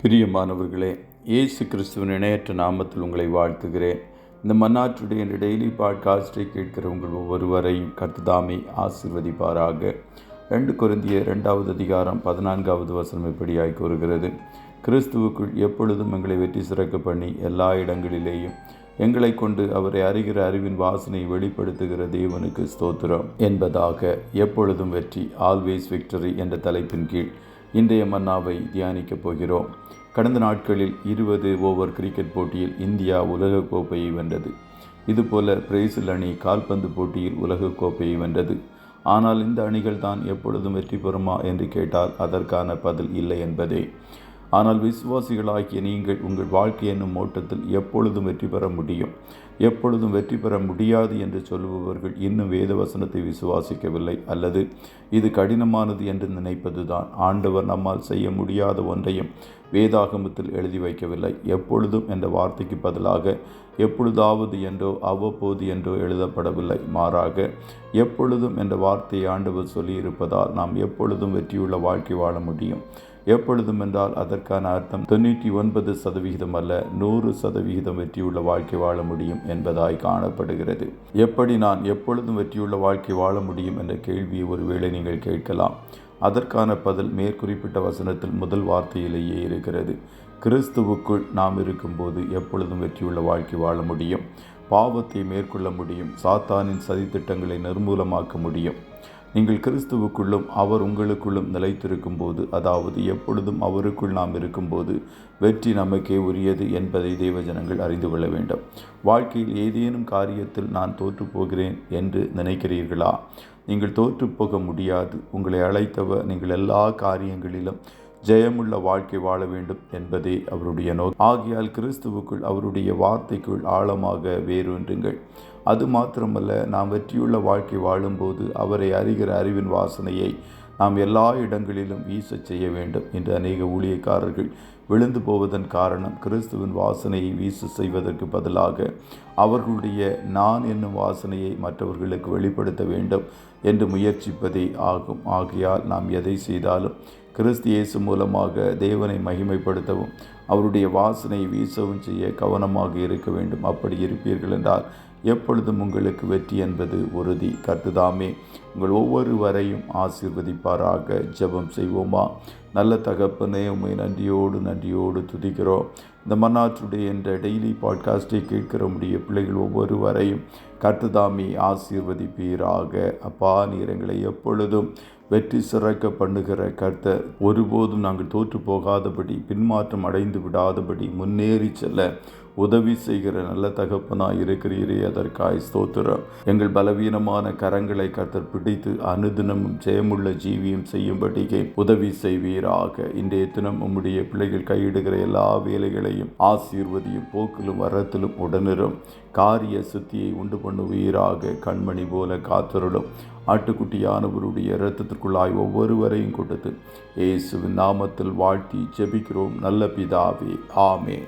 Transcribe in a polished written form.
பிரியமானவர்களே, இயேசு கிறிஸ்துவின் இணையற்ற நாமத்தில் உங்களை வாழ்த்துகிறேன். இந்த மன்னாற்றுடைய இந்த டெய்லி பாட்காஸ்டை கேட்கிற உங்கள் ஒவ்வொருவரையும் கர்த்தர் ஆசீர்வதிப்பாராக. 2 கொரிந்தியர் 2வது அதிகாரம் 14வது வசனம் இப்படியாய் கூறுகிறது: கிறிஸ்துவுக்குள் எப்பொழுதும் எங்களை வெற்றி சிறக்க பண்ணி எல்லா இடங்களிலேயும் எங்களை கொண்டு அவரை அறிகிற அறிவின் வாசனை வெளிப்படுத்துகிற தேவனுக்கு ஸ்தோத்திரம் என்பதாக. எப்பொழுதும் வெற்றி, ஆல்வேஸ் விக்டரி என்ற தலைப்பின் கீழ் இன்றைய மன்னாவை தியானிக்கப் போகிறோம். கடந்த நாட்களில் 20 ஓவர் கிரிக்கெட் போட்டியில் இந்தியா உலகக்கோப்பையை வென்றது. இதுபோல பிரேசில் அணி கால்பந்து போட்டியில் உலகக்கோப்பையை வென்றது. ஆனால் இந்த அணிகள் தான் எப்பொழுதும் வெற்றி பெறுமா என்று கேட்டால் அதற்கான பதில் இல்லை என்பதே. ஆனால் விசுவாசிகளாகிய நீங்கள் உங்கள் வாழ்க்கை என்னும் ஓட்டத்தில் எப்பொழுதும் வெற்றி பெற முடியும். எப்பொழுதும் வெற்றி பெற முடியாது என்று சொல்லுபவர்கள் இன்னும் வேத வசனத்தை விசுவாசிக்கவில்லை, அல்லது இது கடினமானது என்று நினைப்பதுதான். ஆண்டவர் நம்மால் செய்ய முடியாத ஒன்றையும் வேதாகமத்தில் எழுதி வைக்கவில்லை. எப்பொழுதும் என்ற வார்த்தைக்கு பதிலாக எப்பொழுதாவது என்றோ அவ்வப்போது என்றோ எழுதப்படவில்லை. மாறாக எப்பொழுதும் என்ற வார்த்தையை ஆண்டவர் சொல்லியிருப்பதால் நாம் எப்பொழுதும் வெற்றியுள்ள வாழ்க்கை வாழ முடியும். எப்பொழுதும் என்றால் அதற்கான அர்த்தம் 99% அல்ல, 100% வெற்றியுள்ள வாழ்க்கை வாழ முடியும் என்பதாய் காணப்படுகிறது. எப்படி நான் எப்பொழுதும் வெற்றியுள்ள வாழ்க்கை வாழ முடியும் என்ற கேள்வியை ஒருவேளை நீங்கள் கேட்கலாம். அதற்கான பதில் மேற்குறிப்பிட்ட வசனத்தில் முதல் வார்த்தையிலேயே இருக்கிறது. கிறிஸ்துவுக்குள் நாம் இருக்கும்போது எப்பொழுதும் வெற்றியுள்ள வாழ்க்கை வாழ முடியும். பாவத்தை மேற்கொள்ள முடியும். சாத்தானின் சதித்திட்டங்களை நிர்மூலமாக்க முடியும். நீங்கள் கிறிஸ்துவுக்குள்ளும் அவர் உங்களுக்குள்ளும் நிலைத்திருக்கும் போது, அதாவது எப்பொழுதும் அவருக்குள் நாம் இருக்கும்போது வெற்றி நமக்கே உரியது என்பதை தேவஜனங்கள் அறிந்து கொள்ள வேண்டும். வாழ்க்கையில் ஏதேனும் காரியத்தில் நான் தோற்றுப்போகிறேன் என்று நினைக்கிறீர்களா? நீங்கள் தோற்றுப்போக முடியாது. உங்களை அழைத்தவர் நீங்கள் எல்லா காரியங்களிலும் ஜெயமுள்ள வாழ்க்கை வாழ வேண்டும் என்பதே அவருடைய நோக்கம். ஆகையால் கிறிஸ்துவுக்குள் அவருடைய வார்த்தைக்குள் ஆழமாக வேரூன்றுங்கள். அது மாத்திரமல்ல, நாம் வெற்றியுள்ள வாழ்க்கை வாழும்போது அவரை அறிகிற அறிவின் வாசனையை நாம் எல்லா இடங்களிலும் வீசச் செய்ய வேண்டும். இன்று அநேக ஊழியக்காரர்கள் விழுந்து போவதன் காரணம் கிறிஸ்துவின் வாசனையை வீச செய்வதற்கு பதிலாக அவர்களுடைய நான் என்னும் வாசனையை மற்றவர்களுக்கு வெளிப்படுத்த வேண்டும் என்று முயற்சிப்பதே ஆகும். ஆகையால் நாம் எதை செய்தாலும் கிறிஸ்து இயேசு மூலமாக தேவனை மகிமைப்படுத்தவும் அவருடைய வாசனை வீசவும் செய்ய கவனமாக இருக்க வேண்டும். அப்படி இருப்பீர்கள் என்றால் எப்பொழுதும் உங்களுக்கு வெற்றி என்பது உறுதி. கர்த்தர் உங்கள் ஒவ்வொருவரையும் ஆசீர்வதிப்பாராக. ஜெபம் செய்வோமா? நல்ல தகப்பனே, உம்மை நன்றியோடு துதிக்கிறோம். இந்த மன்னாற்றுடைய என்ற டெய்லி பாட்காஸ்டை கேட்கிற முடிய பிள்ளைகள் ஒவ்வொருவரையும் கர்த்தர் ஆசீர்வதிப்பீராக. அப்பா, நீர் எங்களை எப்பொழுதும் வெற்றி சிறக்க பண்ணுகிற கர்த்தர். ஒருபோதும் நாங்கள் தோற்று போகாதபடி, பின்மாற்றம் அடைந்து விடாதபடி முன்னேறி செல்ல உதவி செய்கிற நல்ல தகப்பனாய் இருக்கிறீரே, அதற்காய் ஸ்தோத்திரம். எங்கள் பலவீனமான கரங்களை கர்த்தர் பிடித்து அனுதினமும் ஜெயமுள்ள ஜீவியம் செய்யும்படியே உதவி செய்வீராக. இன்றைய தினம் உம்முடைய பிள்ளைகள் கையிடுகிற எல்லா வேலைகளையும் ஆசீர்வதியும். போக்கிலும் வரத்திலும் உடனிரும். காரிய சுத்தியை உண்டு பண்ணுவீராக. கண்மணி போல காத்தருளும். ஆட்டுக்குட்டியானவருடைய இரத்தத்திற்குள்ளாய் ஒவ்வொருவரையும் கொடுத்து இயேசுவின் நாமத்தில் வாழ்த்தி ஜெபிக்கிறோம் நல்ல பிதாவே. ஆமென்.